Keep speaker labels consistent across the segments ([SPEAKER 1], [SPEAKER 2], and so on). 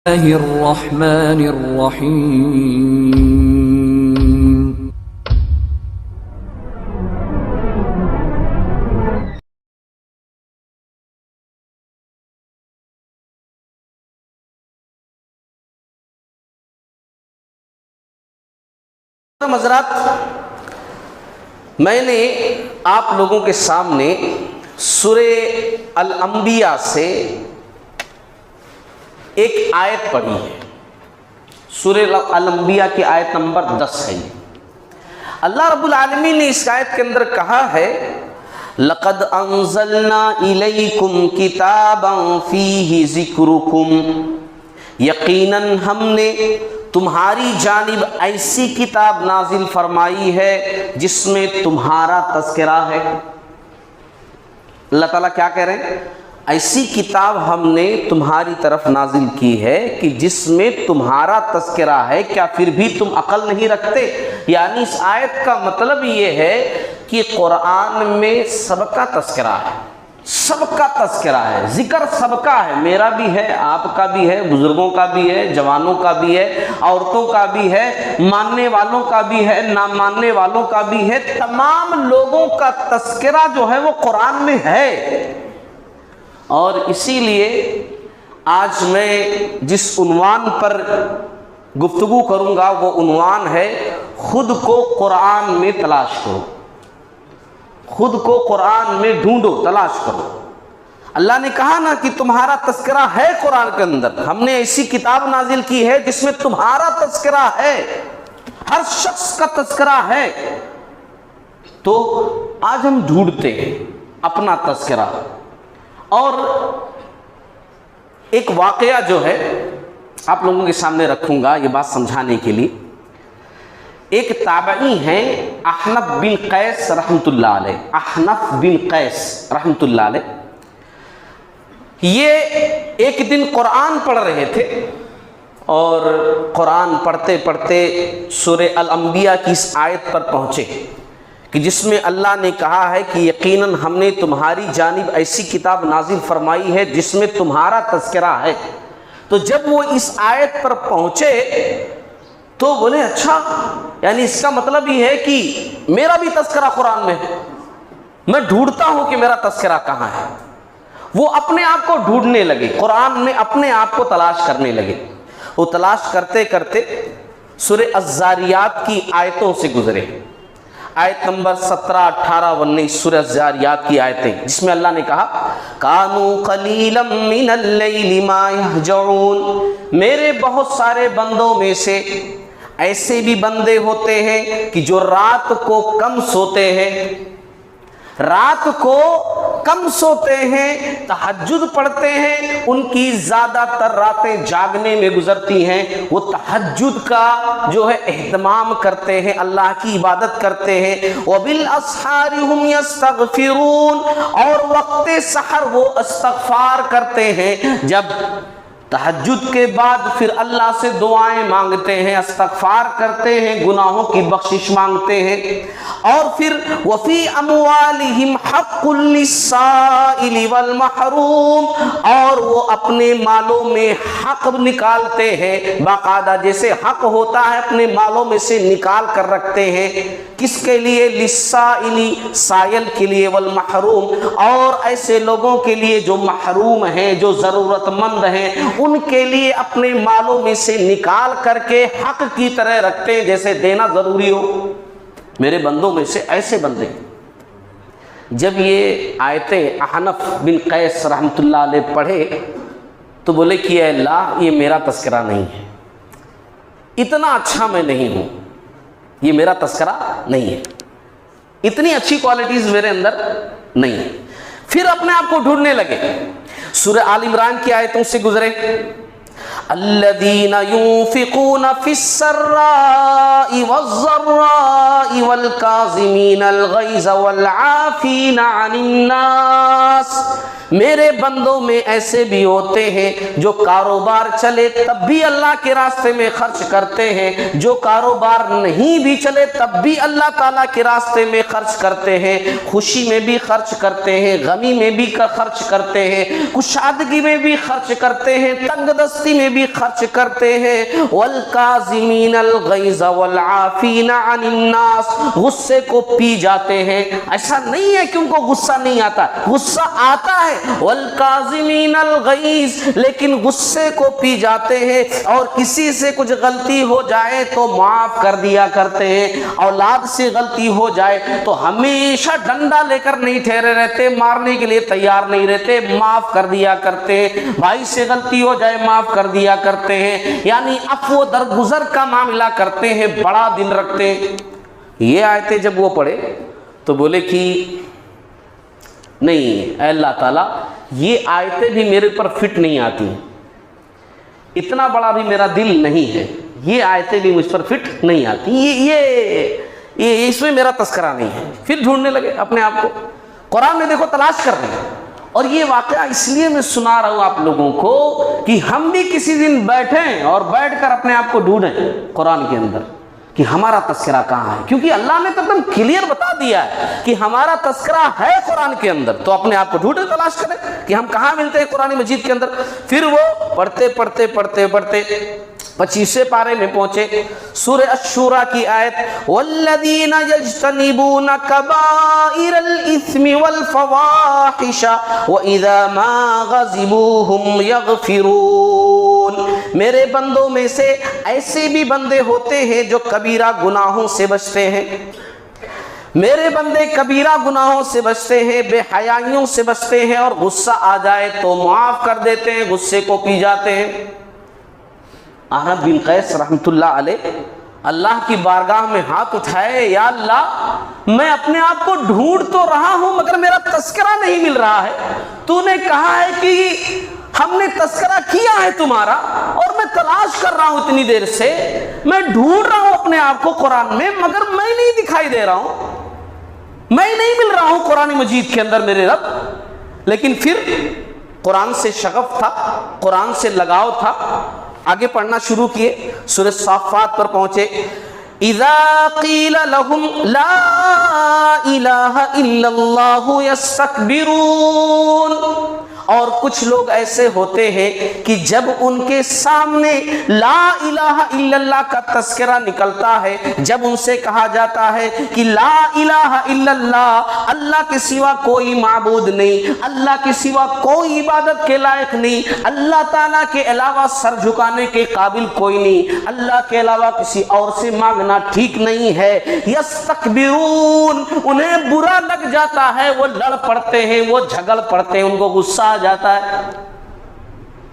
[SPEAKER 1] الرحمن الرحیم.
[SPEAKER 2] حضرات، میں نے آپ لوگوں کے سامنے سورہ الانبیاء سے ایک آیت پڑھی ہے. سورہ الانبیاء کی آیت نمبر 10 ہے. اللہ رب العالمین نے اس آیت کے اندر کہا ہے لَقَدْ أَنزَلْنَا إِلَيْكُمْ كِتَابًا فِيهِ ذِكْرُكُمْ، یقیناً ہم نے تمہاری جانب ایسی کتاب نازل فرمائی ہے جس میں تمہارا تذکرہ ہے. اللہ تعالیٰ کیا کہہ رہے ہیں؟ ایسی کتاب ہم نے تمہاری طرف نازل کی ہے کہ جس میں تمہارا تذکرہ ہے. کیا پھر بھی تم عقل نہیں رکھتے؟ یعنی اس آیت کا مطلب یہ ہے کہ قرآن میں سب کا تذکرہ ہے، سب کا تذکرہ ہے، ذکر سب کا ہے. میرا بھی ہے، آپ کا بھی ہے، بزرگوں کا بھی ہے، جوانوں کا بھی ہے، عورتوں کا بھی ہے، ماننے والوں کا بھی ہے، نہ ماننے والوں کا بھی ہے. تمام لوگوں کا تذکرہ جو ہے وہ قرآن میں ہے. اور اسی لیے آج میں جس عنوان پر گفتگو کروں گا وہ عنوان ہے خود کو قرآن میں تلاش کرو. خود کو قرآن میں ڈھونڈو، تلاش کرو. اللہ نے کہا نا کہ تمہارا تذکرہ ہے قرآن کے اندر. ہم نے ایسی کتاب نازل کی ہے جس میں تمہارا تذکرہ ہے، ہر شخص کا تذکرہ ہے. تو آج ہم ڈھونڈتے ہیں اپنا تذکرہ. اور ایک واقعہ جو ہے آپ لوگوں کے سامنے رکھوں گا یہ بات سمجھانے کے لیے. ایک تابعی ہیں احنف بن قیس رحمۃ اللہ علیہ. احنف بن قیس رحمۃ اللہ علیہ یہ ایک دن قرآن پڑھ رہے تھے اور قرآن پڑھتے پڑھتے سورہ الانبیاء کی اس آیت پر پہنچے کہ جس میں اللہ نے کہا ہے کہ یقیناً ہم نے تمہاری جانب ایسی کتاب نازل فرمائی ہے جس میں تمہارا تذکرہ ہے. تو جب وہ اس آیت پر پہنچے تو بولے اچھا، یعنی اس کا مطلب یہ ہے کہ میرا بھی تذکرہ قرآن میں ہے، میں ڈھونڈتا ہوں کہ میرا تذکرہ کہاں ہے. وہ اپنے آپ کو ڈھونڈنے لگے، قرآن میں اپنے آپ کو تلاش کرنے لگے. وہ تلاش کرتے کرتے سورہ الذاریات کی آیتوں سے گزرے. آیت نمبر 17، 18، 19 سورہ الذاریات کی آیتیں، جس میں اللہ نے کہا کانوا قلیلا من اللیل ما یہجعون، میرے بہت سارے بندوں میں سے ایسے بھی بندے ہوتے ہیں کہ جو رات کو کم سوتے ہیں، رات کو کم سوتے ہیں، تہجد پڑھتے ہیں. ان کی زیادہ تر راتیں جاگنے میں گزرتی ہیں. وہ تہجد کا جو ہے اہتمام کرتے ہیں، اللہ کی عبادت کرتے ہیں. وَبِالْأَسْحَارِ هُمْ يَسْتَغْفِرُونَ، اور وقت سحر وہ استغفار کرتے ہیں. جب تہجد کے بعد پھر اللہ سے دعائیں مانگتے ہیں، استغفار کرتے ہیں، گناہوں کی بخشش مانگتے ہیں. اور پھر وَفِي أَمْوَالِهِمْ حَقٌّ لِلسَّائِلِ وَالْمَحْرُومِ، اور وہ اپنے مالوں میں حق نکالتے ہیں. باقاعدہ جیسے حق ہوتا ہے اپنے مالوں میں سے نکال کر رکھتے ہیں. کس کے لیے؟ لِلسَّائِلِ، سائل کے لیے، وَالْمَحْرُومِ، اور ایسے لوگوں کے لیے جو محروم ہیں، جو ضرورت مند ہیں، ان کے لیے اپنے مالوں میں سے نکال کر کے حق کی طرح رکھتے ہیں جیسے دینا ضروری ہو. میرے بندوں میں سے ایسے بندے. جب یہ آیتیں احنف بن قیس رحمۃ اللہ علیہ پڑھے تو بولے کہ اے اللہ، یہ میرا تذکرہ نہیں ہے، اتنا اچھا میں نہیں ہوں، یہ میرا تذکرہ نہیں ہے، اتنی اچھی کوالٹیز میرے اندر نہیں ہے. پھر اپنے آپ کو ڈھونڈنے لگے. سورہ آل عمران کی آیتوں سے گزرے. الذین ينفقون فی السراء والضراء والکاظمین الغیظ والعافین عن الناس. میرے بندوں میں ایسے بھی ہوتے ہیں جو کاروبار چلے تب بھی اللہ کے راستے میں خرچ کرتے ہیں، جو کاروبار نہیں بھی چلے تب بھی اللہ تعالیٰ کے راستے میں خرچ کرتے ہیں، خوشی میں بھی خرچ کرتے ہیں، غمی میں بھی خرچ کرتے ہیں، کشادگی میں بھی خرچ کرتے ہیں، تنگ دستی میں بھی خرچ کرتے ہیں۔ والکاظمین الغیظ والعافین عن الناس، غصے کو پی جاتے ہیں۔ ایسا نہیں ہے کہ ان کو غصہ نہیں آتا، غصہ آتا ہے، والکاظمین الغیظ، لیکن غصے کو پی جاتے ہیں، اور کسی سے کچھ غلطی ہو جائے تو معاف کر دیا کرتے ہیں۔ اولاد سے غلطی ہو جائے تو ہمیشہ ڈنڈا لے کر نہیں ٹھہرے رہتے، مارنے کے لیے تیار نہیں رہتے، معاف کر دیا کرتے ہیں۔ بھائی سے غلطی ہو جائے معاف کر دیا کرتے ہیں، یعنی عفو درگزر کا معاملہ کرتے ہیں، بڑا دل رکھتے ہیں۔ یہ آیتیں جب وہ پڑھے تو بولے کہ نہیں اے اللہ تعالیٰ، یہ آیتیں بھی میرے پر فٹ نہیں آتی ہیں، اتنا بڑا بھی میرا دل نہیں ہے، یہ آیتیں بھی مجھ پر فٹ نہیں آتی، یہ اس میں میرا تذکرہ نہیں ہے۔ پھر ڈھونڈنے لگے اپنے آپ کو، قرآن میں دیکھو تلاش کر رہے ہیں۔ اور یہ واقعہ اس لیے میں سنا رہا ہوں آپ لوگوں کو کہ ہم بھی کسی دن بیٹھیں اور بیٹھ کر اپنے آپ کو ڈھونڈیں قرآن کے اندر کہ ہمارا تذکرہ کہاں ہے، کیونکہ اللہ نے تو ایک دم کلیئر بتا دیا ہے کہ ہمارا تذکرہ ہے قرآن کے اندر، تو اپنے آپ کو ڈھونڈیں، تلاش کریں کہ ہم کہاں ملتے ہیں قرآن مجید کے اندر۔ پھر وہ پڑھتے پڑھتے پڑھتے پڑھتے 25ویں پارے میں پہنچے، سورہ الشورى کی آیت، والذین یجتنبون کبائر الاثم والفواحش واذا ما غضبوا هم یغفرون۔ میرے بندوں میں سے ایسے بھی بندے ہوتے ہیں جو کبیرہ گناہوں سے بچتے ہیں، میرے بندے کبیرہ گناہوں سے بچتے ہیں، بے حیائیوں سے بچتے ہیں، اور غصہ آ جائے تو معاف کر دیتے ہیں، غصے کو پی جاتے ہیں۔ احنف بن قیس رحمۃ اللہ علیہ اللہ کی بارگاہ میں ہاتھ اٹھائے، یا اللہ میں اپنے آپ کو ڈھونڈ تو رہا ہوں مگر میرا تذکرہ نہیں مل رہا ہے، تو نے کہا ہے کہ ہم نے تذکرہ کیا ہے تمہارا، اور میں تلاش کر رہا ہوں اتنی دیر سے، میں ڈھونڈ رہا ہوں اپنے آپ کو قرآن میں، مگر میں نہیں دکھائی دے رہا ہوں، میں نہیں مل رہا ہوں قرآن مجید کے اندر میرے رب۔ لیکن پھر قرآن سے شغف تھا، قرآن سے لگاؤ تھا، آگے پڑھنا شروع کیے، سورہ صافات پر پہنچے، اذا قیل لهم لا الہ الا اللہ یستکبرون۔ اور کچھ لوگ ایسے ہوتے ہیں کہ جب ان کے سامنے لا الہ الا اللہ کا تذکرہ نکلتا ہے، جب ان سے کہا جاتا ہے کہ لا الہ الا اللہ، اللہ کے سوا کوئی معبود نہیں، اللہ کے سوا کوئی عبادت کے لائق نہیں، اللہ تعالیٰ کے علاوہ سر جھکانے کے قابل کوئی نہیں، اللہ کے علاوہ کسی اور سے مانگنا ٹھیک نہیں ہے، یستکبرون، انہیں برا لگ جاتا ہے، وہ لڑ پڑتے ہیں، وہ جھگڑ پڑتے ہیں، ان کو غصہ آ جاتا ہے۔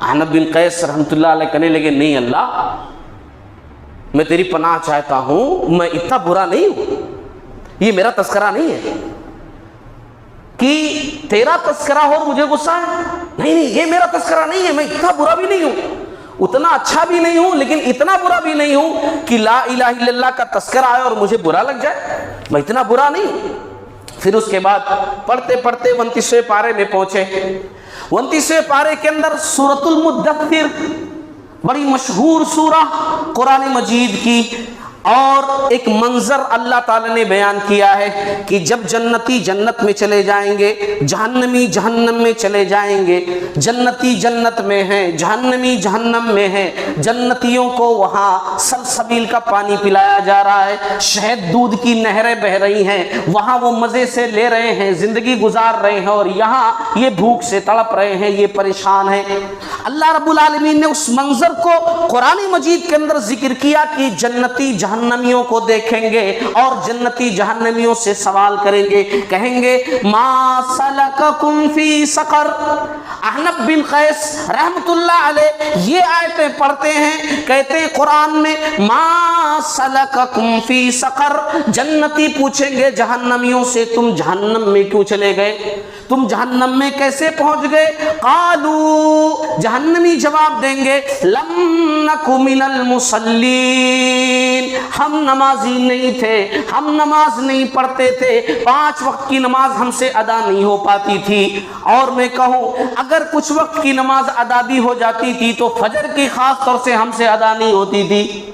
[SPEAKER 2] احنف بن قیس رحمۃ اللہ علیہ کہنے لگے، نہیں اللہ میں تیری پناہ چاہتا ہوں، میں اتنا برا نہیں ہوں، یہ میرا تذکرہ نہیں ہے کہ تیرا تذکرہ ہو مجھے غصہ ہے، نہیں یہ میرا تذکرہ نہیں ہے، میں اتنا برا بھی نہیں ہوں، اتنا اچھا بھی نہیں ہوں، لیکن اتنا برا بھی نہیں ہوں کہ لا الہ الا اللہ کا تذکرہ آئے اور مجھے برا لگ جائے، میں اتنا برا نہیں ہوں۔ پھر اس کے بعد پڑھتے پڑھتے 29ویں پارے میں پہنچے، 29ویں پارے کے اندر سورۃ المدثر، بڑی مشہور سورہ قرآن مجید کی، اور ایک منظر اللہ تعالی نے بیان کیا ہے کہ جب جنتی جنت میں چلے جائیں گے، جہنمی جہنم میں چلے جائیں گے، جنتی جنت میں ہیں، جہنمی جہنم میں ہیں، جنتیوں کو وہاں سلسبیل کا پانی پلایا جا رہا ہے، شہد دودھ کی نہریں بہہ رہی ہیں، وہاں وہ مزے سے لے رہے ہیں، زندگی گزار رہے ہیں، اور یہاں یہ بھوک سے تڑپ رہے ہیں، یہ پریشان ہیں۔ اللہ رب العالمین نے اس منظر کو قرآن مجید کے اندر ذکر کیا کہ جنتی جہنمیوں کو دیکھیں گے اور جنتی جہنمیوں سے سوال کریں گے، کہیں گے ما سلککم فی سقر۔ احنف بن قیس رحمت اللہ علیہ یہ آیتیں پڑھتے ہیں، کہتے ہیں قرآن میں ما سلککم فی سقر، جنتی پوچھیں گے جہنمیوں سے تم جہنم میں کیوں چلے گئے، تم جہنم میں کیسے پہنچ گئے؟ قالوا، جہنمی جواب دیں گے، لم نک من المصلین، ہم نمازی نہیں تھے، ہم نماز نہیں پڑھتے تھے، 5 وقت کی نماز ہم سے ادا نہیں ہو پاتی تھی، اور میں کہوں اگر کچھ وقت کی نماز ادا بھی ہو جاتی تھی تو فجر کی خاص طور سے ہم سے ادا نہیں ہوتی تھی۔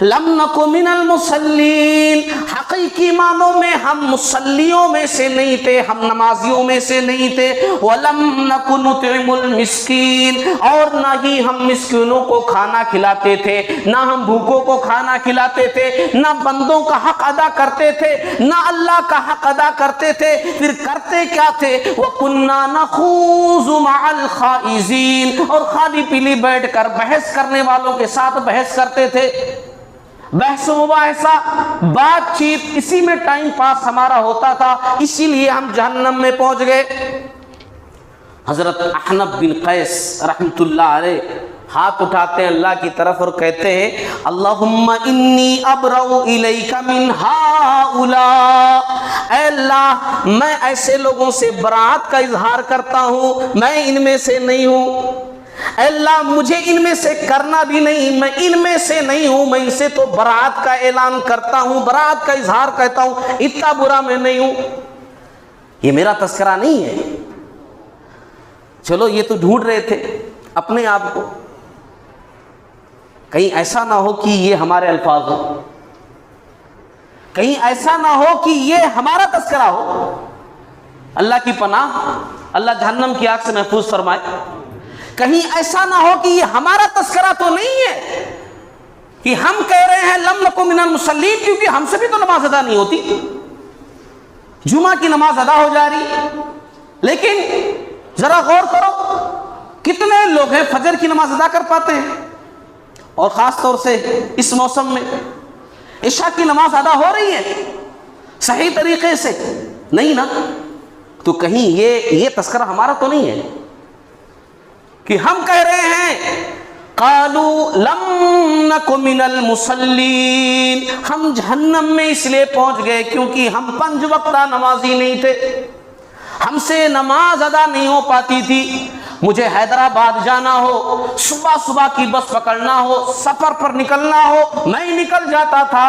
[SPEAKER 2] لم نکو من المصلین، حقیقی معنوں میں ہم مصلیوں میں سے نہیں تھے، ہم نمازیوں میں سے نہیں تھے۔ ولم نک نطعم المسکین، اور نہ ہی ہم مسکینوں کو کھانا کھلاتے تھے، نہ ہم بھوکوں کو کھانا کھلاتے تھے، نہ بندوں کا حق ادا کرتے تھے، نہ اللہ کا حق ادا کرتے تھے۔ پھر کرتے کیا تھے؟ وَكُنَّا نَخُوضُ مَعَ الْخَائِضِينَ، اور خالی پیلی بیٹھ کر بحث کرنے والوں کے ساتھ بحث کرتے تھے۔ بحث و مباحثہ، بات چیت، اسی میں ٹائم پاس ہمارا ہوتا تھا، اسی لیے ہم جہنم میں پہنچ گئے۔ حضرت احنف بن قیس رحمت اللہ علیہ ہاتھ اٹھاتے ہیں اللہ کی طرف اور کہتے ہیں اللہم انی ابرؤ الیک من ہؤلاء، اے اللہ میں ایسے لوگوں سے برات کا اظہار کرتا ہوں، میں ان میں سے نہیں ہوں۔ اے اللہ مجھے ان میں سے کرنا بھی نہیں، میں ان میں سے نہیں ہوں، میں ان سے تو برات کا اعلان کرتا ہوں، برات کا اظہار کرتا ہوں، اتنا برا میں نہیں ہوں۔ یہ میرا تذکرہ نہیں ہے۔ چلو یہ تو ڈھونڈ رہے تھے اپنے آپ کو، کہیں ایسا نہ ہو کہ یہ ہمارے الفاظ ہو، کہیں ایسا نہ ہو کہ یہ ہمارا تذکرہ ہو۔ اللہ کی پناہ، اللہ جہنم کی آگ سے محفوظ فرمائے۔ کہیں ایسا نہ ہو کہ یہ ہمارا تذکرہ تو نہیں ہے کہ ہم کہہ رہے ہیں لم نکو من المصلین، کیونکہ ہم سے بھی تو نماز ادا نہیں ہوتی، جمعہ کی نماز ادا ہو جا رہی، لیکن ذرا غور کرو کتنے لوگ ہیں فجر کی نماز ادا کر پاتے ہیں، اور خاص طور سے اس موسم میں عشاء کی نماز ادا ہو رہی ہے صحیح طریقے سے؟ نہیں نا۔ تو کہیں یہ تذکرہ ہمارا تو نہیں ہے کہ ہم کہہ رہے ہیں قالوا لم نک من المصلین، ہم جہنم میں اس لیے پہنچ گئے کیونکہ ہم 5 وقتہ نمازی نہیں تھے، ہم سے نماز ادا نہیں ہو پاتی تھی۔ مجھے حیدرآباد جانا ہو، صبح کی بس پکڑنا ہو، سفر پر نکلنا ہو، میں نکل جاتا تھا۔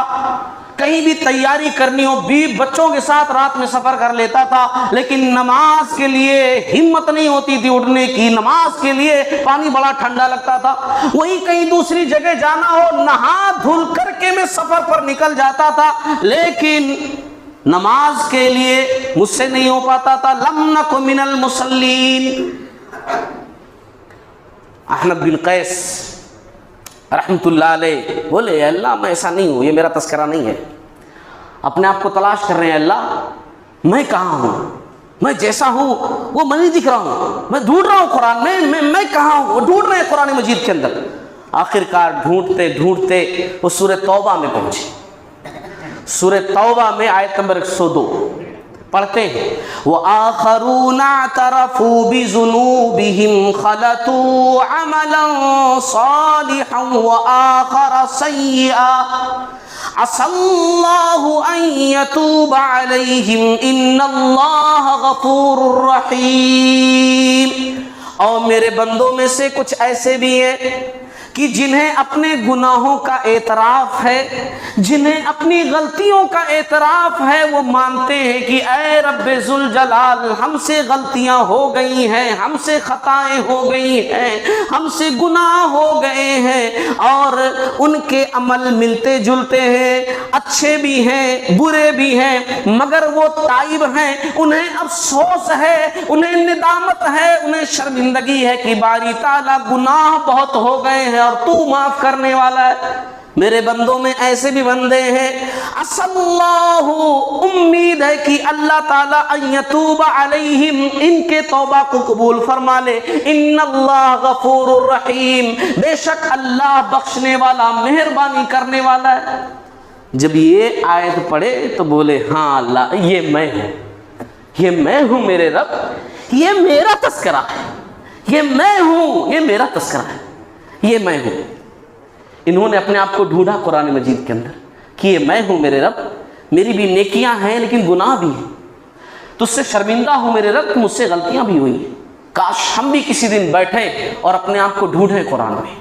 [SPEAKER 2] کہیں بھی تیاری کرنی ہو، بیوی بچوں کے ساتھ رات میں سفر کر لیتا تھا، لیکن نماز کے لیے ہمت نہیں ہوتی تھی اٹھنے کی، نماز کے لیے پانی بڑا ٹھنڈا لگتا تھا۔ وہی کہیں دوسری جگہ جانا ہو، نہا دھل کر کے میں سفر پر نکل جاتا تھا، لیکن نماز کے لیے مجھ سے نہیں ہو پاتا تھا۔ لم نک من المصلین۔ احنف بن قیس رحمت اللہ علیہ بولے اللہ میں ایسا نہیں ہوں، یہ میرا تذکرہ نہیں ہے۔ اپنے آپ کو تلاش کر رہے ہیں، اللہ میں کہاں ہوں، میں جیسا ہوں وہ میں نہیں دکھ رہا ہوں، میں ڈھونڈ رہا ہوں قرآن میں کہاں ہوں، وہ ڈھونڈ رہے ہیں قرآن مجید کے اندر۔ آخر کار ڈھونڈتے ڈھونڈتے وہ سورہ توبہ میں پہنچے۔ سورہ توبہ میں آیت نمبر 102 پڑھتے ہیں وَآخَرُونَ اعْتَرَفُوا بِذُنُوبِهِمْ خَلَطُوا عَمَلًا صَالِحًا وَآخَرَ سَيِّئًا عَسَى اللَّهُ أَن يَتُوبَ عَلَيْهِمْ إِنَّ اللَّهَ غَفُورٌ رَحِيمٌ۔ اور میرے بندوں میں سے کچھ ایسے بھی ہیں کہ جنہیں اپنے گناہوں کا اعتراف ہے، جنہیں اپنی غلطیوں کا اعتراف ہے، وہ مانتے ہیں کہ اے رب ذوالجلال ہم سے غلطیاں ہو گئی ہیں، ہم سے خطائیں ہو گئی ہیں، ہم سے گناہ ہو گئے ہیں، اور ان کے عمل ملتے جلتے ہیں، اچھے بھی ہیں برے بھی ہیں، مگر وہ تائب ہیں، انہیں افسوس ہے، انہیں ندامت ہے، انہیں شرمندگی ہے کہ باری تعالیٰ گناہ بہت ہو گئے ہیں اور تو معاف کرنے والا ہے۔ میرے بندوں میں ایسے بھی بندے ہیں عسى اللہ، امید ہے کہ اللہ تعالیٰ ان یتوب علیہم، ان کے توبہ کو قبول فرما لے۔ ان اللہ غفور الرحیم، بے شک اللہ بخشنے والا مہربانی کرنے والا ہے۔ جب یہ آیت پڑھے تو بولے ہاں اللہ یہ میں ہوں، یہ میں ہوں میرے رب، یہ میرا تذکرہ ہے، یہ میں ہوں، یہ میرا تذکرہ ہے، یہ میں ہوں۔ انہوں نے اپنے آپ کو ڈھونڈا قرآن مجید کے اندر کہ یہ میں ہوں میرے رب، میری بھی نیکیاں ہیں لیکن گناہ بھی ہیں، تجھ سے شرمندہ ہوں میرے رب کہ مجھ سے غلطیاں بھی ہوئی ہیں، کاش ہم بھی کسی دن بیٹھیں اور اپنے آپ کو ڈھونڈیں قرآن میں،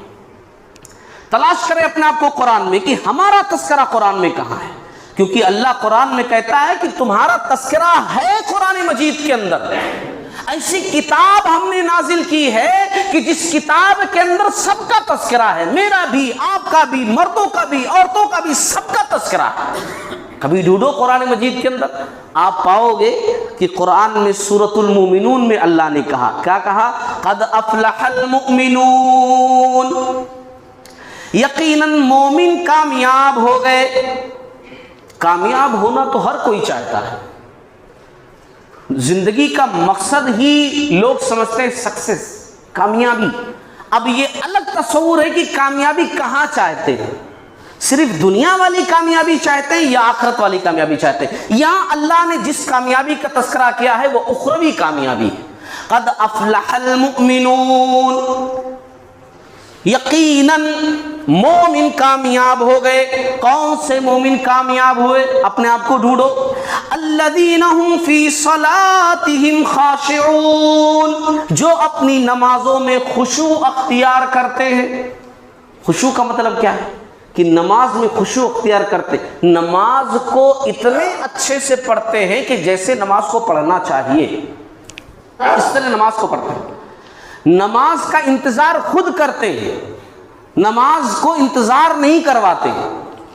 [SPEAKER 2] تلاش کریں اپنے آپ کو قرآن میں کہ ہمارا تذکرہ قرآن میں کہاں ہے، کیونکہ اللہ قرآن میں کہتا ہے کہ تمہارا تذکرہ ہے قرآن مجید کے اندر۔ ایسی کتاب ہم نے نازل کی ہے کہ جس کتاب کے اندر سب کا تذکرہ ہے، میرا بھی، آپ کا بھی، مردوں کا بھی، عورتوں کا بھی، سب کا تذکرہ ہے۔ کبھی ڈھونڈو قرآن مجید کے اندر، آپ پاؤ گے کہ قرآن میں سورۃ المومنون میں اللہ نے کہا، کیا کہا؟ قد افلح المؤمنون، یقیناً مومن کامیاب ہو گئے۔ کامیاب ہونا تو ہر کوئی چاہتا ہے، زندگی کا مقصد ہی لوگ سمجھتے ہیں سکسیس، کامیابی۔ اب یہ الگ تصور ہے کہ کامیابی کہاں چاہتے ہیں، صرف دنیا والی کامیابی چاہتے ہیں یا آخرت والی کامیابی چاہتے ہیں؟ یہاں اللہ نے جس کامیابی کا تذکرہ کیا ہے وہ اخروی کامیابی ہے۔ قد افلح المؤمنون، یقیناً مومن کامیاب ہو گئے۔ کون سے مومن کامیاب ہوئے؟ اپنے آپ کو ڈھونڈو۔ الذین هم فی صلاتہم خاشعون، جو اپنی نمازوں میں خشوع اختیار کرتے ہیں۔ خشوع کا مطلب کیا ہے؟ کہ نماز میں خشوع اختیار کرتے، نماز کو اتنے اچھے سے پڑھتے ہیں کہ جیسے نماز کو پڑھنا چاہیے اس طرح نماز کو پڑھتے ہیں۔ نماز کا انتظار خود کرتے ہیں، نماز کو انتظار نہیں کرواتے،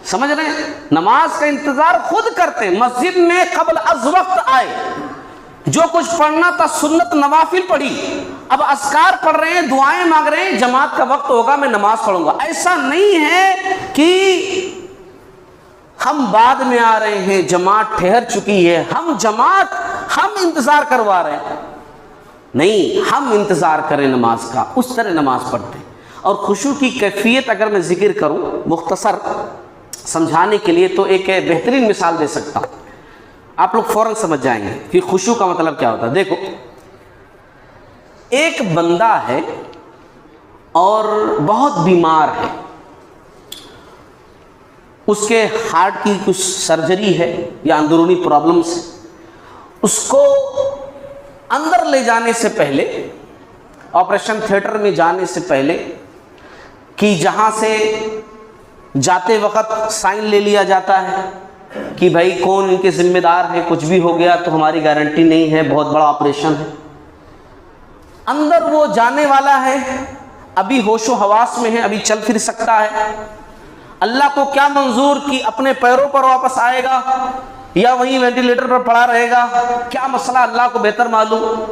[SPEAKER 2] سمجھ رہے ہیں؟ نماز کا انتظار خود کرتے ہیں۔ مسجد میں قبل از وقت آئے، جو کچھ پڑھنا تھا سنت نوافل پڑھی، اب اذکار پڑھ رہے ہیں، دعائیں مانگ رہے ہیں، جماعت کا وقت ہوگا میں نماز پڑھوں گا۔ ایسا نہیں ہے کہ ہم بعد میں آ رہے ہیں، جماعت ٹھہر چکی ہے، ہم انتظار کروا رہے ہیں، نہیں، ہم انتظار کریں نماز کا، اس طرح نماز پڑھتے ہیں۔ اور خشوع کی کیفیت اگر میں ذکر کروں مختصر سمجھانے کے لیے تو ایک بہترین مثال دے سکتا ہوں، آپ لوگ فوراً سمجھ جائیں گے کہ خشوع کا مطلب کیا ہوتا ہے۔ دیکھو، ایک بندہ ہے اور بہت بیمار ہے، اس کے ہارٹ کی کچھ سرجری ہے یا اندرونی پرابلمس، اس کو اندر لے جانے سے پہلے، آپریشن تھیٹر میں جانے سے پہلے، کہ جہاں سے جاتے وقت سائن لے لیا جاتا ہے کہ بھائی کون ان کے ذمہ دار ہے، کچھ بھی ہو گیا تو ہماری گارنٹی نہیں ہے، بہت بڑا آپریشن ہے۔ اندر وہ جانے والا ہے، ابھی ہوش و حواس میں ہے، ابھی چل پھر سکتا ہے، اللہ کو کیا منظور کہ اپنے پیروں پر واپس آئے گا یا وہیں وینٹیلیٹر پر پڑا رہے گا، کیا مسئلہ اللہ کو بہتر معلوم۔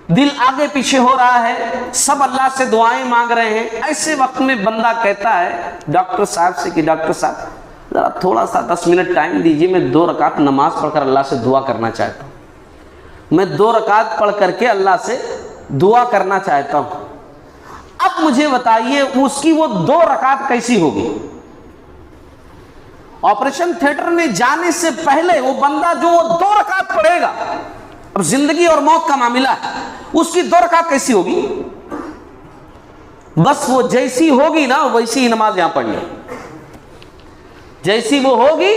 [SPEAKER 2] دل آگے پیچھے ہو رہا ہے، سب اللہ سے دعائیں مانگ رہے ہیں۔ ایسے وقت میں بندہ کہتا ہے ڈاکٹر صاحب سے کہ ڈاکٹر صاحب ذرا تھوڑا سا 10 منٹ ٹائم دیجیے، میں 2 رکعت نماز پڑھ کر اللہ سے دعا کرنا چاہتا ہوں، میں 2 رکعت پڑھ کر کے اللہ سے دعا کرنا چاہتا ہوں۔ اب مجھے بتائیے اس کی وہ 2 رکعت کیسی ہوگی؟ آپریشن تھیٹر میں جانے سے پہلے وہ بندہ جو 2 رکعت پڑھے گا، اب زندگی اور موت کا معاملہ ہے، اس کی 2 رکعت کیسی ہوگی؟ بس وہ جیسی ہوگی نا ویسی ہی نماز یہاں پڑھنی، جیسی وہ ہوگی،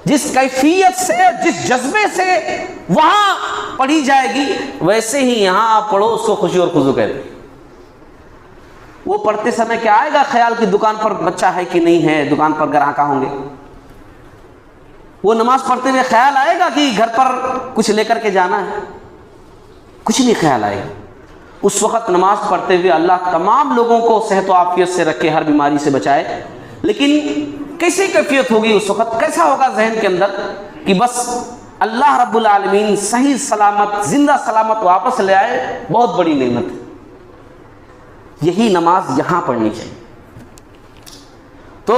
[SPEAKER 2] جس کیفیت سے، جس جذبے سے وہاں پڑھی جائے گی، ویسے ہی یہاں آپ پڑھو۔ اس کو خوشی اور خضوع کہتے ہیں۔ وہ پڑھتے سمے کیا آئے گا خیال کہ دکان پر بچہ ہے کہ نہیں ہے، دکان پر گراہک ہوں گے؟ وہ نماز پڑھتے ہوئے خیال آئے گا کہ گھر پر کچھ لے کر کے جانا ہے؟ کچھ نہیں خیال آئے گا۔ اس وقت نماز پڑھتے ہوئے اللہ تمام لوگوں کو صحت و عافیت سے رکھے، ہر بیماری سے بچائے، لیکن کیسی کیفیت ہوگی اس وقت، کیسا ہوگا ذہن کے اندر کہ بس اللہ رب العالمین صحیح سلامت، زندہ سلامت واپس لے آئے، بہت بڑی نعمت ہے۔ یہی نماز یہاں پڑھنی چاہیے۔ تو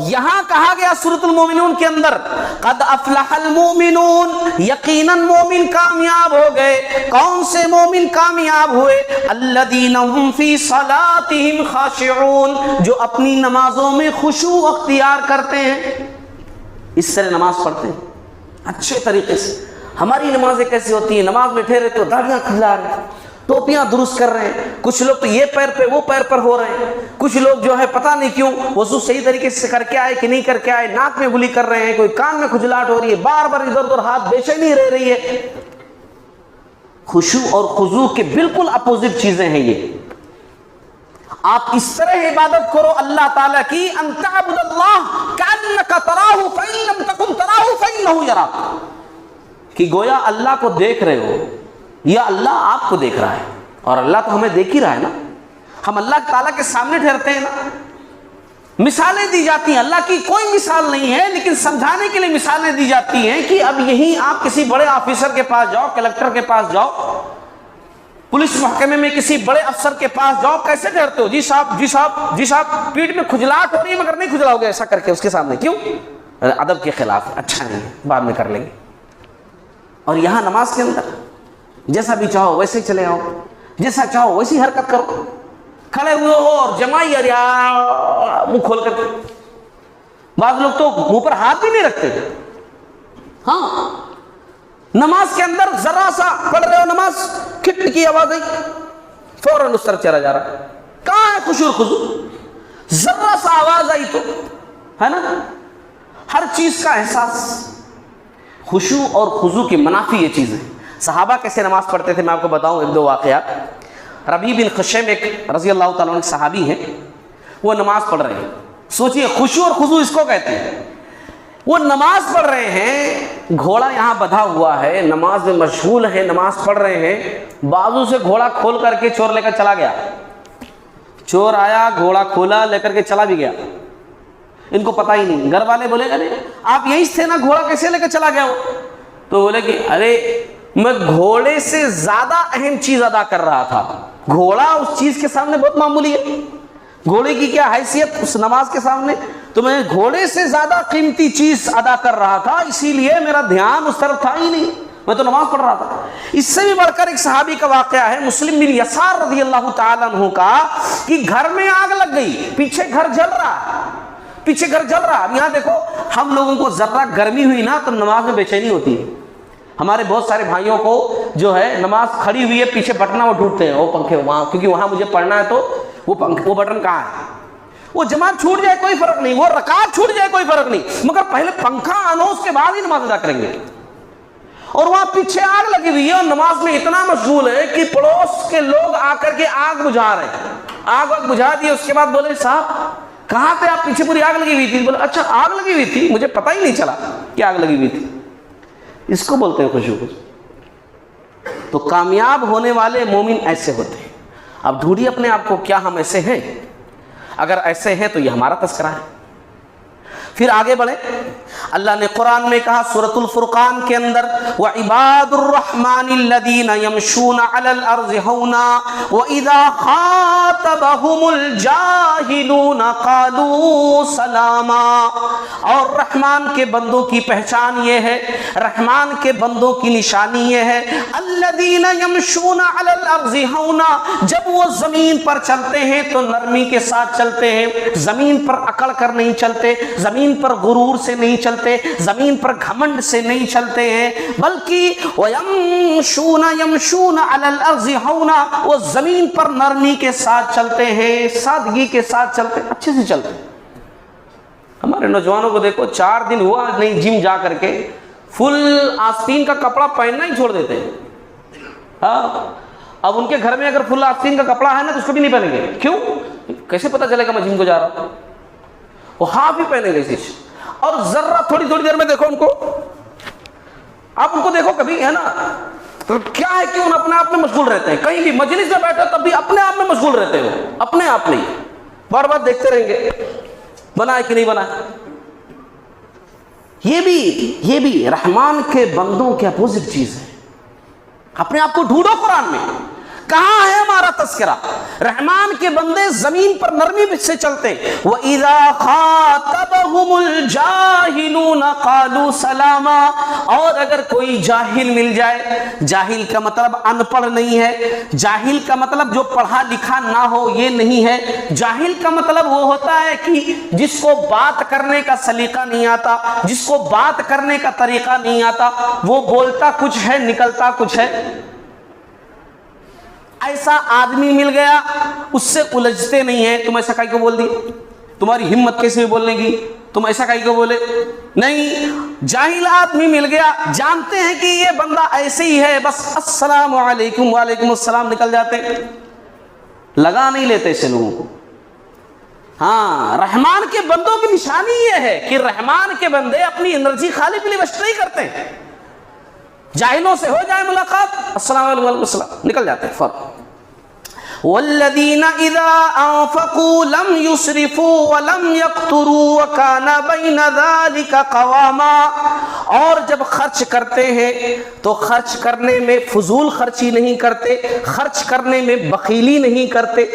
[SPEAKER 2] یہاں کہا گیا سورۃ المومنون کے اندر قد افلح المؤمنون، یقیناً مومن کامیاب ہو گئے۔ کون سے مومن کامیاب ہوئے؟ الذین هم فی صلاتہم خاشعون، جو اپنی نمازوں میں خشوع اختیار کرتے ہیں۔ اس طرح نماز پڑھتے ہیں اچھے طریقے سے۔ ہماری نمازیں کیسی ہوتی ہیں؟ نماز میں ٹھہرے تو داڑیاں کھلا رہے ہیں، ٹوپیاں درست کر رہے ہیں، کچھ لوگ تو یہ پیر پہ وہ پیر پر ہو رہے ہیں، کچھ لوگ جو ہے پتہ نہیں کیوں وضو صحیح طریقے سے کر کے آئے کہ نہیں کر کے آئے، ناک میں گلی کر رہے ہیں، کوئی کان میں کھجلاہٹ ہو رہی ہے، بار بار ادھر ادھر ہاتھ بے چینی رہ رہی ہے۔ خشوع اور خضوع کے بالکل اپوزٹ چیزیں ہیں یہ. آپ اس طرح عبادت کرو اللہ تعالیٰ کی ان تعبد اللہ کأنک تراہ فإن لم تکن تراہ فإنہ یراک، کہ گویا اللہ کو دیکھ رہے ہو یا اللہ آپ کو دیکھ رہا ہے. اور اللہ تو ہمیں دیکھ ہی رہا ہے نا. ہم اللہ تعالیٰ کے سامنے ٹھہرتے ہیں نا. مثالیں دی جاتی ہیں، اللہ کی کوئی مثال نہیں ہے لیکن سمجھانے کے لیے مثالیں دی جاتی ہیں کہ اب یہیں آپ کسی بڑے آفیسر کے پاس جاؤ، کلکٹر کے پاس جاؤ، پولیس محکمے میں کسی بڑے افسر کے پاس جاؤ، کیسے ٹھہرتے ہو؟ جی صاحب جی صاحب جی صاحب. پیٹ میں کھجلاہٹ ہو رہی ہے مگر نہیں کھجلاؤ گے ایسا کر کے اس کے سامنے. کیوں؟ ادب کے خلاف ہے، اچھا نہیں ہے، بعد میں کر لیں گے. اور یہاں نماز کے اندر جیسا بھی چاہو ویسے ہی چلے آؤ، جیسا چاہو ویسی حرکت کرو، کھڑے ہوئے ہو اور جمائی منہ کھول کر. بعض لوگ تو منہ پر ہاتھ بھی نہیں رکھتے. ہاں، نماز کے اندر ذرا سا پڑھ رہے ہو نماز، کھٹ کی آواز آئی فوراً اس طرف چلا جا رہا ہے. کہاں ہے خشوع و خضوع؟ ذرا سا آواز آئی تو ہے نا، ہر چیز کا احساس. خشوع اور خضوع کی منافی یہ چیزیں. صحابہ کیسے نماز پڑھتے تھے میں آپ کو بتاؤں ایک دو واقعات. ربیع بن خشیم ایک رضی اللہ تعالیٰ عنہ صحابی ہیں، وہ نماز پڑھ رہے ہیں. سوچئے خشوع اور خضوع اس کو کہتے ہیں. وہ نماز پڑھ رہے ہیں، گھوڑا یہاں بدھا ہوا ہے، نماز میں مشغول ہیں، نماز پڑھ رہے ہیں. بازو سے گھوڑا کھول کر کے چور لے کر چلا گیا. چور آیا، گھوڑا کھولا، لے کر کے چلا بھی گیا. ان کو پتہ ہی نہیں. گھر والے بولے ارے آپ یہیں تھے نا، گھوڑا کیسے لے کر چلا گیا ہو؟ تو بولے کہ ارے میں گھوڑے سے زیادہ اہم چیز ادا کر رہا تھا. گھوڑا اس چیز کے سامنے بہت معمولی ہے. گھوڑے کی کیا حیثیت اس نماز کے سامنے؟ تو میں گھوڑے سے زیادہ قیمتی چیز ادا کر رہا تھا، اسی لیے میرا دھیان اس طرف تھا ہی نہیں، میں تو نماز پڑھ رہا تھا. اس سے بھی بڑھ کر ایک صحابی کا واقعہ ہے مسلم بن یسار رضی اللہ تعالیٰ عنہ کا، کہ گھر میں آگ لگ گئی، پیچھے گھر جل رہا، پیچھے گھر جل رہا. اب یہاں دیکھو، ہم لوگوں کو ذرہ گرمی ہوئی نا تو نماز میں بے چینی ہوتی ہے. ہمارے بہت سارے بھائیوں کو جو ہے نماز کھڑی ہوئی ہے، پیچھے بٹنا وہ ڈھونڈتے ہیں، وہ پنکھے وہاں، کیونکہ وہاں مجھے پڑھنا ہے تو وہ بٹن کہاں ہے. وہ جماعت چھوٹ جائے کوئی فرق نہیں، وہ رکعت چھوٹ جائے کوئی فرق نہیں، مگر پہلے پنکھا آنو اس کے بعد ہی نماز ادا کریں گے. اور وہاں پیچھے آگ لگی ہوئی ہے اور نماز میں اتنا مشغول ہے کہ پڑوس کے لوگ آ کر کے آگ بجھا رہے ہیں. آگ بجھا دی، اس کے بعد بولے صاحب کہاں پہ آپ؟ پیچھے پوری آگ لگی ہوئی تھی. بولے اچھا آگ لگی ہوئی تھی، مجھے پتہ ہی نہیں چلا کہ آگ لگی ہوئی تھی. اس کو بولتے ہیں خشوع. تو کامیاب ہونے والے مومن ایسے ہوتے ہیں. اب ڈھونڈیے اپنے آپ کو، کیا ہم ایسے ہیں؟ اگر ایسے ہیں تو یہ ہمارا تذکرہ ہے. پھر آگے بڑھیں. اللہ نے قرآن میں کہا سورۃ الفرقان کے اندر، وَعِبَادُ الرَّحْمَنِ الَّذِينَ يَمْشُونَ عَلَى الْأَرْضِ هَوْنًا وَإِذَا خَاطَبَهُمُ الْجَاهِلُونَ قَالُوا سَلَامًا. اور رحمان کے بندوں کی پہچان یہ ہے، رحمان کے بندوں کی نشانی یہ ہے، الَّذِينَ يَمْشُونَ عَلَى الْأَرْضِ هَوْنًا، جب وہ زمین پر چلتے ہیں تو نرمی کے ساتھ چلتے ہیں، زمین پر اکڑ کر نہیں چلتے، زمین پر غرور سے نہیں چلتے، زمین پر گھمنڈ سے نہیں چلتے ہیں، بلکہ وَيَمْشُونَ عَلَى الْأَرْضِ هَوْنًا، وہ زمین پر نرمی کے ساتھ چلتے ہیں، سادگی کے ساتھ چلتے ہیں، اچھے سے چلتے ہیں. ہمارے نوجوانوں کو دیکھو، 4 دن ہوا نہیں جم جا کر کے فل آستین کا کپڑا پہننا ہی چھوڑ دیتے ہیں. ہاں، اب ان کے گھر میں اگر فل آستین کا کپڑا ہے نا تو اس کو بھی نہیں پہنیں گے. کیوں؟ کیسے پتا چلے گا میں جم کو جا رہا ہوں؟ وہ ہاف ہی پہنے گے. اور ذرا تھوڑی دیر میں دیکھو ان کو، آپ ان کو دیکھو کبھی، ہے نا، تو کیا ہے کہ ان اپنے آپ میں مشغول رہتے ہیں. کہیں بھی مجلس میں بیٹھے تب بھی اپنے آپ میں مشغول رہتے ہیں، اپنے آپ میں بار بار دیکھتے رہیں گے بنا ہے کہ نہیں بنا. یہ بھی رحمان کے بندوں کے اپوزٹ چیز ہے. اپنے آپ کو ڈھونڈو قرآن میں، کہاں ہے ہمارا تذکرہ؟ رحمان کے بندے زمین پر نرمی سے چلتے ہیں. وَإِذَا خَاطَبَهُمُ الْجَاهِلُونَ قَالُوا سَلَامًا، اور اگر کوئی جاہل مل جائے، جاہل کا مطلب ان پڑھ نہیں ہے، جاہل کا مطلب جو پڑھا لکھا نہ ہو یہ نہیں ہے. جاہل کا مطلب وہ ہوتا ہے کہ جس کو بات کرنے کا سلیقہ نہیں آتا، جس کو بات کرنے کا طریقہ نہیں آتا، وہ بولتا کچھ ہے نکلتا کچھ ہے. ایسا آدمی مل گیا، اس سے الجھتے نہیں ہیں. تم ایسا کہیں کو بول دی، تمہاری ہمت کیسے بولنے کی، تم ایسا کہیں کو بولے نہیں، جاہل آدمی مل گیا، جانتے ہیں کہ یہ بندہ ایسے ہی ہے، بس السلام علیکم وعلیکم السلام نکل جاتے ہیں، لگا نہیں لیتے ایسے لوگوں کو۔ ہاں، رحمان کے بندوں کی نشانی یہ ہے کہ رحمان کے بندے اپنی انرجی خالی کے لیے ویسٹ نہیں کرتے ہیں۔ جاہلوں سے ہو جائے ملاقات، السلام علیکم وعلیکم السلام، نکل جاتے ہیں فوراً۔ والذین اذا انفقوا لم یسرفوا ولم یقتروا وکان بین ذلک قواما، اور جب خرچ کرتے ہیں تو خرچ کرنے میں فضول خرچی نہیں کرتے، خرچ کرنے میں بخیلی نہیں کرتے،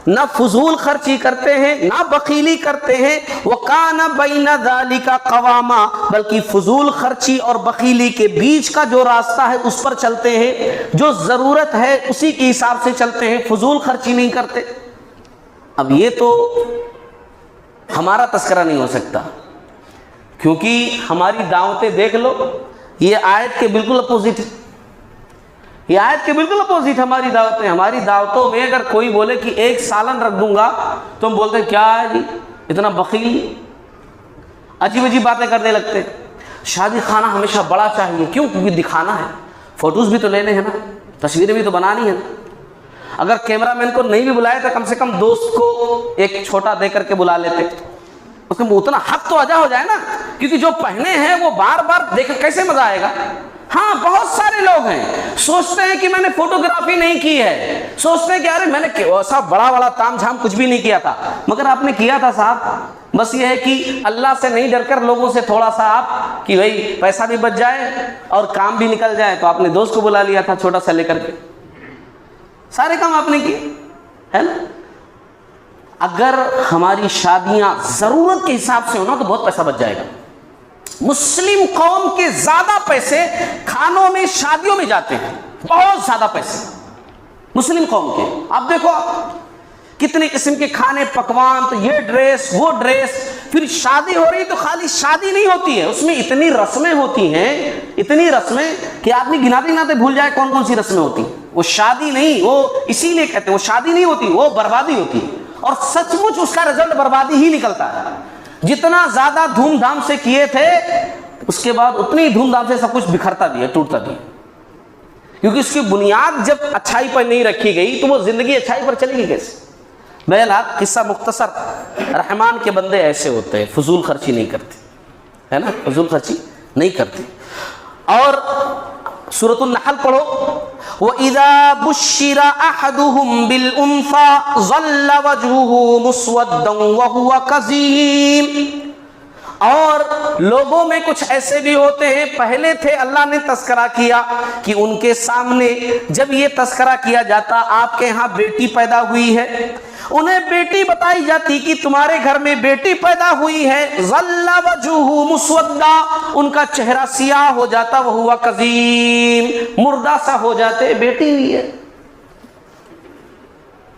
[SPEAKER 2] نہ فضول خرچی کرتے ہیں نہ بخیلی کرتے ہیں، وَكَانَ بَيْنَ ذَلِكَ قَوَامًا، بلکہ فضول خرچی اور بخیلی کے بیچ کا جو راستہ ہے اس پر چلتے ہیں، جو ضرورت ہے اسی کے حساب سے چلتے ہیں، فضول خرچی نہیں کرتے۔ اب یہ تو ہمارا تذکرہ نہیں ہو سکتا، کیونکہ ہماری دعوتیں دیکھ لو، یہ آیت کے بالکل اپوزٹ ہے، یہ آیت کے بالکل اپوزٹ ہماری دعوتیں۔ ہماری دعوتوں میں اگر کوئی بولے کہ ایک سالن رکھ دوں گا تو ہم بولتے ہیں کیا ہے جی اتنا بخیل، عجیب عجیب باتیں کرنے لگتے۔ شادی خانہ ہمیشہ بڑا چاہیے، کیوں؟ کیونکہ دکھانا ہے، فوٹوز بھی تو لینے ہیں نا، تصویریں بھی تو بنانی ہیں نا۔ اگر کیمرہ مین کو نہیں بھی بلائے تو کم سے کم دوست کو ایک چھوٹا دے کر کے بلا لیتے، اس میں اتنا حق تو ادا ہو جائے نا، کیونکہ جو پہنے ہیں وہ بار بار دیکھ کیسے مزہ آئے گا۔ ہاں، بہت سارے لوگ ہیں سوچتے ہیں کہ میں نے فوٹوگرافی نہیں کی ہے، سوچتے ہیں کہ ارے میں نے ایسا بڑا تام جھام کچھ بھی نہیں کیا تھا، مگر آپ نے کیا تھا صاحب، بس یہ ہے کہ اللہ سے نہیں ڈر کر لوگوں سے تھوڑا سا آپ کہ بھائی پیسہ بھی بچ جائے اور کام بھی نکل جائے، تو آپ نے دوست کو بلا لیا تھا چھوٹا سا لے کر کے، سارے کام آپ نے کیے ہے نا۔ اگر ہماری شادیاں ضرورت کے حساب سے ہونا تو بہت پیسہ بچ جائے گا۔ مسلم قوم کے زیادہ پیسے کھانوں میں شادیوں میں جاتے ہیں، بہت زیادہ پیسے مسلم قوم کے۔ آپ دیکھو کتنے قسم کے کھانے پکوان، تو یہ ڈریس وہ ڈریس، پھر شادی ہو رہی تو خالی شادی نہیں ہوتی ہے، اس میں اتنی رسمیں ہوتی ہیں، اتنی رسمیں کہ آدمی گناتے گناتے بھول جائے کون کون سی رسمیں ہوتی ہیں۔ وہ شادی نہیں، وہ اسی لیے کہتے ہیں وہ شادی نہیں ہوتی، وہ بربادی ہوتی ہے، اور سچ مچ اس کا رزلٹ بربادی ہی نکلتا ہے۔ جتنا زیادہ دھوم دھام سے کیے تھے اس کے بعد اتنی دھوم دھام سے سب کچھ بکھرتا بھی ہے، ٹوٹتا بھی ہے، کیونکہ اس کی بنیاد جب اچھائی پر نہیں رکھی گئی تو وہ زندگی اچھائی پر چلے گی کیسے۔ بہرحال قصہ مختصر، رحمان کے بندے ایسے ہوتے ہیں، فضول خرچی نہیں کرتے، ہے نا، فضول خرچی نہیں کرتے۔ اور سورۃ النحل پڑھو، وَإِذَا بُشِّرَ أَحَدُهُمْ بِالْأُنثَىٰ ظَلَّ وَجْهُهُ مُسْوَدًّا وَهُوَ كَظِيمٌ، اور لوگوں میں کچھ ایسے بھی ہوتے ہیں، پہلے تھے اللہ نے تذکرہ کیا کہ ان کے سامنے جب یہ تذکرہ کیا جاتا آپ کے ہاں بیٹی پیدا ہوئی ہے، انہیں بیٹی بتائی جاتی کہ تمہارے گھر میں بیٹی پیدا ہوئی ہے، ظل وجہہ مسودا، ان کا چہرہ سیاہ ہو جاتا، وہو کظیم، مردہ سا ہو جاتے، بیٹی ہوئی ہے۔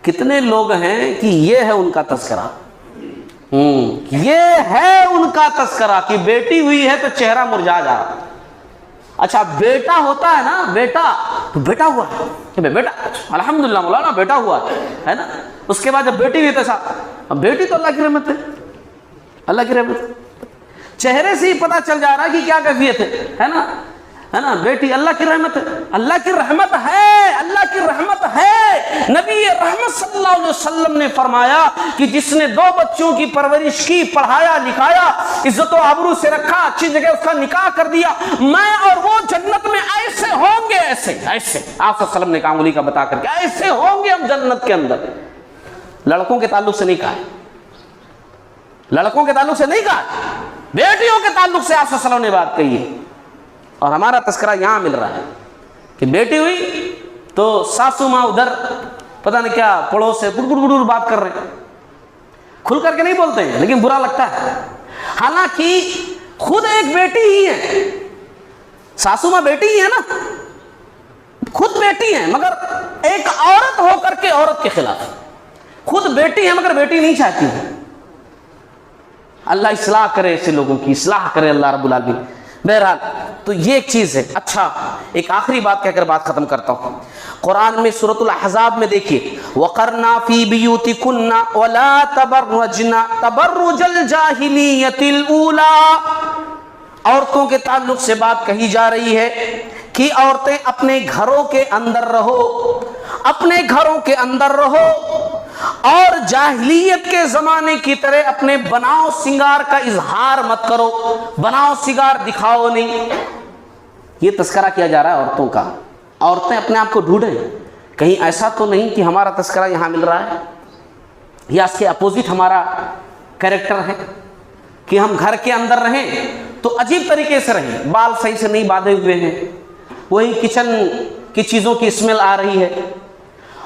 [SPEAKER 2] کتنے لوگ ہیں کہ یہ ہے ان کا تذکرہ، یہ ہے ان کا تذکرہ کہ بیٹی ہوئی ہے تو چہرہ مرجھا جا رہا۔ اچھا بیٹا ہوتا ہے نا، بیٹا تو بیٹا ہوا ہے، بیٹا الحمدللہ مولانا بیٹا ہوا ہے نا، اس کے بعد جب بیٹی ہوئی تو اب بیٹی تو اللہ کی رحمت ہے، اللہ کی رحمت ہے، چہرے سے ہی پتہ چل جا رہا ہے کہ کیا کیفیت ہے نا، ہے نا، بیٹی اللہ کی رحمت ہے، اللہ کی رحمت ہے، اللہ کی رحمت ہے۔ نبی رحمت صلی اللہ علیہ وسلم نے فرمایا کہ جس نے 2 بچوں کی پرورش کی، پڑھایا لکھایا، عزت و آبرو سے رکھا، اچھی جگہ اس کا نکاح کر دیا، میں اور وہ جنت میں ایسے ہوں گے، ایسے ایسے آپ صلی اللہ علیہ وسلم نے کہا انگلی کا بتا کر کے، ایسے ہوں گے ہم جنت کے اندر۔ لڑکوں کے تعلق سے نہیں کہا ہے، لڑکوں کے تعلق سے نہیں کہا ہے، بیٹیوں کے تعلق سے آپ صلی اللہ علیہ وسلم نے بات کہی ہے۔ اور ہمارا تذکرہ یہاں مل رہا ہے کہ بیٹی ہوئی تو ساسو ماں ادھر پتہ نہیں کیا پڑوس سے گڑ بات کر رہے ہیں، کھل کر کے نہیں بولتے ہیں لیکن برا لگتا ہے، حالانکہ خود ایک بیٹی ہی ہے، ساسو ماں بیٹی ہی ہے نا، خود بیٹی ہے مگر ایک عورت ہو کر کے عورت کے خلاف، خود بیٹی ہے مگر بیٹی نہیں چاہتی ہے۔ اللہ اصلاح کرے ایسے لوگوں کی، اصلاح کرے اللہ رب العالمین۔ بہرحال تو یہ ایک چیز ہے. اچھا ایک آخری بات کہہ کر بات ختم کرتا ہوں. قرآن میں سورۃ الاحزاب میں دیکھیے وَقَرْنَا فِي بِيُوتِكُنَّ وَلَا تَبَرَّجْنَ تَبَرُّجَ الْجَاهِلِيَّةِ الْأُولَىٰ. عورتوں کے تعلق سے بات کہی جا رہی ہے کہ عورتیں اپنے گھروں کے اندر رہو, اپنے گھروں کے اندر رہو, اور جاہلیت کے زمانے کی طرح اپنے بناؤ سنگار کا اظہار مت کرو, بناؤ سنگار دکھاؤ نہیں. یہ تذکرہ کیا جا رہا ہے عورتوں کا. عورتیں اپنے آپ کو ڈھونڈیں, کہیں ایسا تو نہیں کہ ہمارا تذکرہ یہاں مل رہا ہے یا اس کے اپوزٹ ہمارا کیریکٹر ہے کہ ہم گھر کے اندر رہیں تو عجیب طریقے سے رہیں, بال صحیح سے نہیں باندھے ہوئے ہیں, وہی کچن کی چیزوں کی اسمیل آ رہی ہے,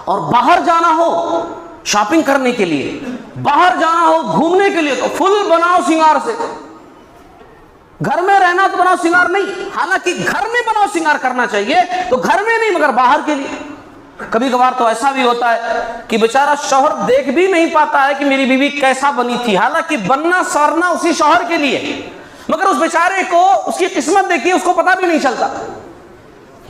[SPEAKER 2] اور باہر جانا ہو شاپنگ کرنے کے لیے, باہر جانا ہو گھومنے کے لیے تو فل بناؤ سنگار سے. گھر میں رہنا تو بناؤ سنگار نہیں, حالانکہ گھر میں بناؤ سنگار کرنا چاہیے تو گھر میں نہیں مگر باہر کے لیے. کبھی کبھار تو ایسا بھی ہوتا ہے کہ بیچارہ شوہر دیکھ بھی نہیں پاتا ہے کہ میری بیوی کیسا بنی تھی, حالانکہ بننا سورنا اسی شوہر کے لیے, مگر اس بیچارے کو اس کی قسمت دیکھیے اس کو پتہ بھی نہیں چلتا.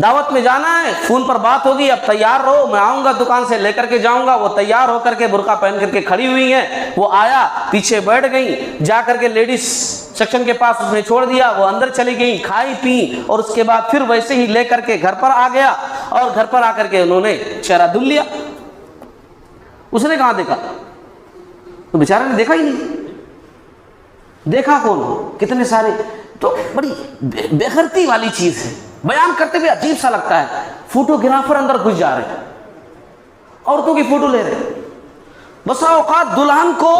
[SPEAKER 2] دعوت میں جانا ہے, فون پر بات ہوگی, اب تیار رہو, میں آؤں گا دکان سے لے کر کے جاؤں گا. وہ تیار ہو کر کے برقع پہن کر کے کھڑی ہوئی ہیں, وہ آیا پیچھے بیٹھ گئی, جا کر کے لیڈیز سیکشن کے پاس اس نے چھوڑ دیا, وہ اندر چلی گئی, کھائی پی, اور اس کے بعد پھر ویسے ہی لے کر کے گھر پر آ گیا, اور گھر پر آ کر کے انہوں نے چہرہ دھل لیا. اس نے کہاں دیکھا, تو بیچارے نے دیکھا ہی نہیں. دیکھا کون, کتنے سارے. تو بڑی بےغیرتی والی چیز ہے, بیان کرتے ہوئے عجیب سا لگتا ہے. فوٹوگرافر اندر گھس جا رہے ہیں, عورتوں کی فوٹو لے رہے ہیں. بسا اوقات دلہن کو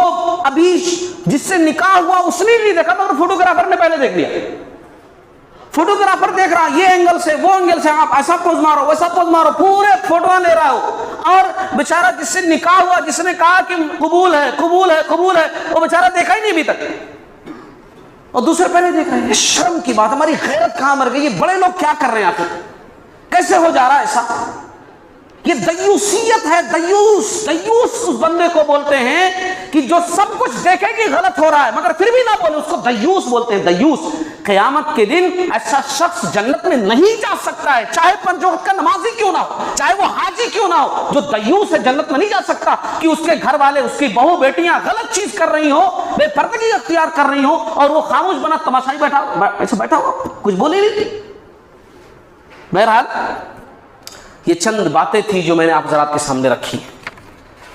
[SPEAKER 2] ابھی جس سے نکاح ہوا اس نے نہیں دیکھا تھا, فوٹوگرافر نے پہلے دیکھ لیا. فوٹوگرافر دیکھ رہا, یہ اینگل سے وہ اینگل سے, آپ ایسا پوز مارو ویسا پوز مارو, پورے فوٹو لے رہا ہو. اور بیچارہ جس سے نکاح ہوا, جس نے کہا کہ قبول ہے قبول ہے قبول ہے, وہ بیچارہ دیکھا ہی نہیں ابھی تک, اور دوسرے پہلے دیکھ رہے ہیں. شرم کی بات, ہماری غیرت کہاں مر گئی. یہ بڑے لوگ کیا کر رہے ہیں آخر, کیسے ہو جا رہا ہے ایسا؟ یہ دیوسیت ہے. دیوس, دیوس اس بندے کو بولتے ہیں کہ جو سب کچھ دیکھے کہ غلط ہو رہا ہے مگر پھر بھی نہ بولے, اس کو دیوس بولتے ہیں. دیوس. قیامت کے دن ایسا شخص جنت میں نہیں جا سکتا ہے, چاہے پنج وقت کا نمازی کیوں نہ ہو, چاہے وہ حاجی کیوں نہ ہو. جو دیوس ہے جنت میں نہیں جا سکتا کہ اس کے گھر والے, اس کی بہو بیٹیاں غلط چیز کر رہی ہو, بے پردگی اختیار کر رہی ہو, اور وہ خاموش بنا تماشائی بیٹھا ایسے بیٹھا ہو, کچھ بولے نہیں. بہرحال یہ چند باتیں تھیں جو میں نے آپ حضرات کے سامنے رکھی,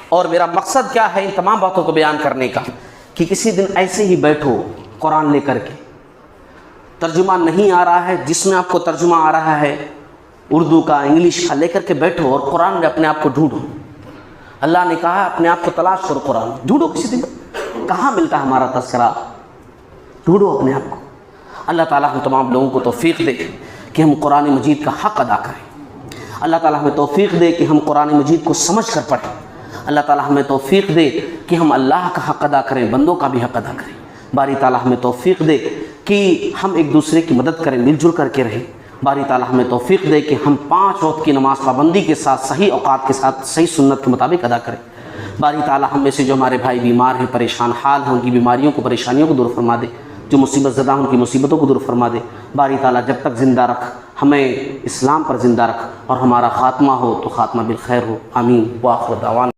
[SPEAKER 2] اور میرا مقصد کیا ہے ان تمام باتوں کو بیان کرنے کا کہ کسی دن ایسے ہی بیٹھو قرآن لے کر کے, ترجمہ نہیں آ رہا ہے, جس میں آپ کو ترجمہ آ رہا ہے اردو کا انگلش کا, لے کر کے بیٹھو اور قرآن میں اپنے آپ کو ڈھونڈو. اللہ نے کہا اپنے آپ کو تلاش کرو, قرآن ڈھونڈو. کسی دن کہاں ملتا ہے ہمارا تذکرہ, ڈھونڈو اپنے آپ کو. اللہ تعالیٰ ہم تمام لوگوں کو توفیق دے کہ ہم قرآن مجید کا حق ادا کریں. اللہ تعالیٰ ہمیں توفیق دے کہ ہم قرآن مجید کو سمجھ کر پڑھیں. اللہ تعالیٰ ہمیں توفیق دے کہ ہم اللہ کا حق ادا کریں, بندوں کا بھی حق ادا کریں. باری تعالیٰ ہمیں توفیق دے کہ ہم ایک دوسرے کی مدد کریں, مل جل کر کے رہیں. باری تعالیٰ ہمیں توفیق دے کہ ہم 5 وقت کی نماز پابندی کے ساتھ, صحیح اوقات کے ساتھ, صحیح سنت کے مطابق ادا کریں. باری تعالیٰ ہم میں سے جو ہمارے بھائی بیمار ہیں, پریشان حال ہیں, ان کی بیماریوں کو, پریشانیوں کو دور فرما دے. جو مصیبت زدہ ان کی مصیبتوں کو دور فرما دے. باری تعالیٰ جب تک زندہ رکھ, ہمیں اسلام پر زندہ رکھ, اور ہمارا خاتمہ ہو تو خاتمہ بالخیر ہو. آمین. وآخر دعوانا